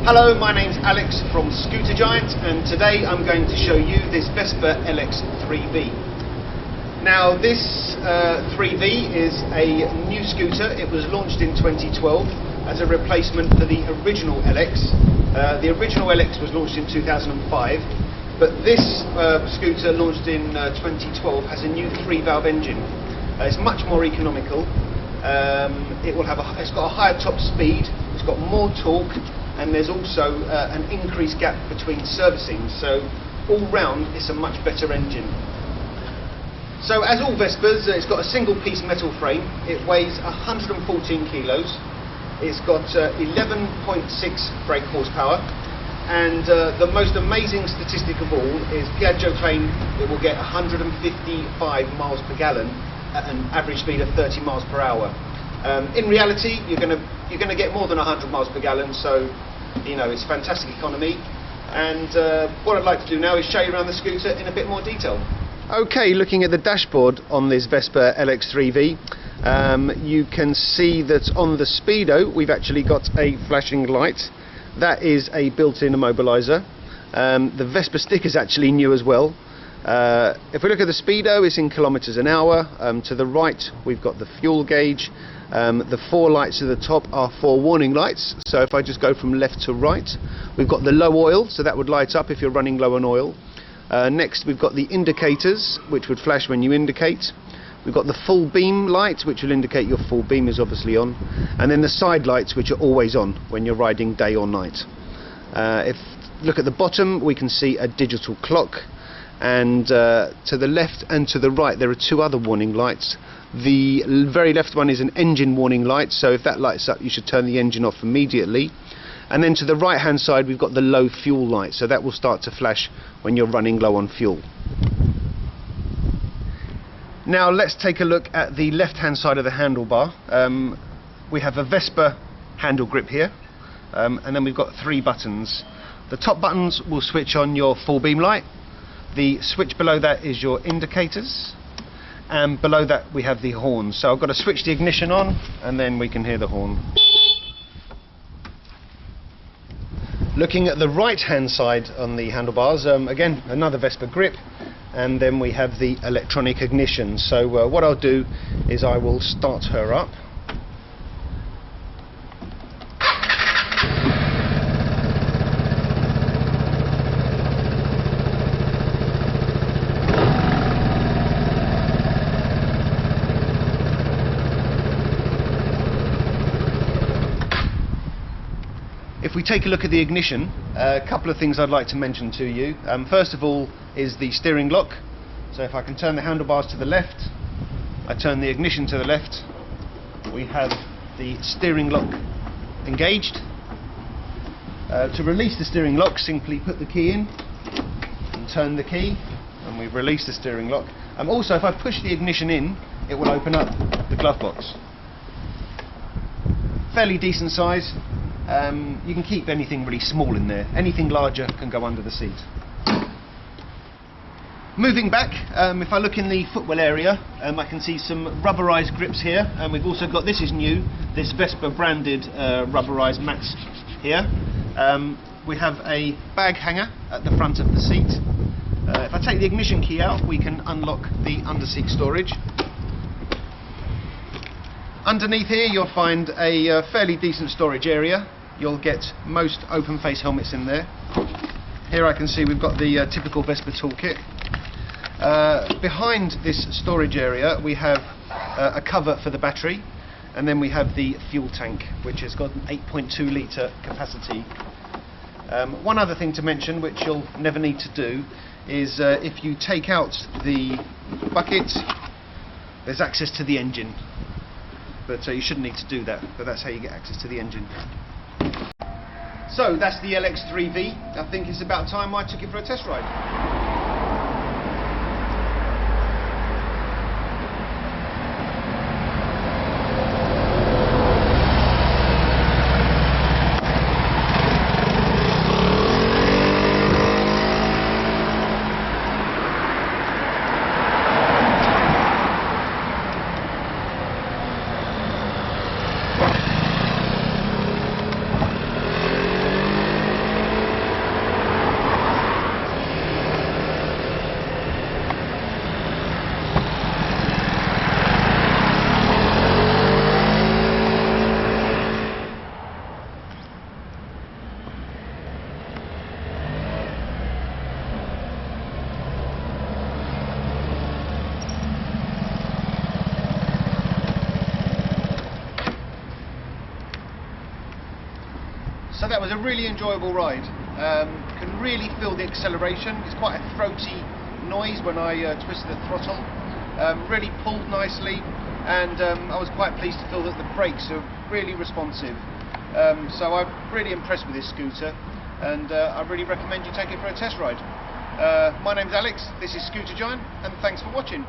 Hello, my name's Alex from Scooter Giant, and today I'm going to show you this Vespa LX 3V. Now this 3V is a new scooter. It was launched in 2012 as a replacement for the original LX. The original LX was launched in 2005, but this scooter launched in 2012 has a new 3-valve engine. It's much more economical. It's got a higher top speed, it's got more torque, and there's also an increased gap between servicing, so all round it's a much better engine. So as all Vespas, it's got a single piece metal frame. It weighs 114 kilos, it's got 11.6 brake horsepower, and the most amazing statistic of all is Piaggio claim it will get 155 miles per gallon at an average speed of 30 miles per hour. In reality, you're going to get more than 100 miles per gallon, so you know it's fantastic economy. And what I'd like to do now is show you around the scooter in a bit more detail. Okay, looking at the dashboard on this Vespa LX 3V, you can see that on the speedo we've actually got a flashing light. That is a built-in immobiliser. The Vespa stick is actually new as well. If we look at the speedo, it's in kilometers an hour. To the right we've got the fuel gauge. The 4 lights at the top are 4 warning lights, so if I just go from left to right, we've got the low oil, so that would light up if you're running low on oil. Next we've got the indicators, which would flash when you indicate. We've got the full beam light, which will indicate your full beam is obviously on, and then the side lights, which are always on when you're riding day or night. If look at the bottom, we can see a digital clock, and to the left and to the right there are 2 other warning lights. The very left one is an engine warning light, so if that lights up you should turn the engine off immediately. And then to the right hand side we've got the low fuel light, so that will start to flash when you're running low on fuel. Now let's take a look at the left hand side of the handlebar. We have a Vespa handle grip here, and then we've got 3 buttons. The top buttons will switch on your full beam light. The switch below that is your indicators, and below that we have the horn. So I've got to switch the ignition on and then we can hear the horn. Looking at the right hand side on the handlebars, again another Vespa grip, and then we have the electronic ignition. So what I'll do is I will start her up. If we take a look at the ignition, a couple of things I'd like to mention to you. First of all is the steering lock. So if I can turn the handlebars to the left, I turn the ignition to the left, we have the steering lock engaged. To release the steering lock, simply put the key in and turn the key, and we've released the steering lock. Also, if I push the ignition in, it will open up the glove box. Fairly decent size. You can keep anything really small in there. Anything larger can go under the seat. Moving back, if I look in the footwell area, I can see some rubberized grips here, and we've also got, this is new, this Vespa branded rubberized mats here. We have a bag hanger at the front of the seat. If I take the ignition key out, we can unlock the under-seat storage. Underneath here you'll find a fairly decent storage area. You'll get most open face helmets in there. Here I can see we've got the typical Vespa toolkit. Behind this storage area we have a cover for the battery, and then we have the fuel tank, which has got an 8.2 litre capacity. One other thing to mention, which you'll never need to do, is if you take out the bucket, there's access to the engine. But you shouldn't need to do that, but that's how you get access to the engine. So that's the LX 3V. I think it's about time I took it for a test ride. So that was a really enjoyable ride. Can really feel the acceleration. It's quite a throaty noise when I twisted the throttle. Really pulled nicely, and I was quite pleased to feel that the brakes are really responsive. So I'm really impressed with this scooter, and I really recommend you take it for a test ride. My name's Alex, this is Scooter Giant, and thanks for watching.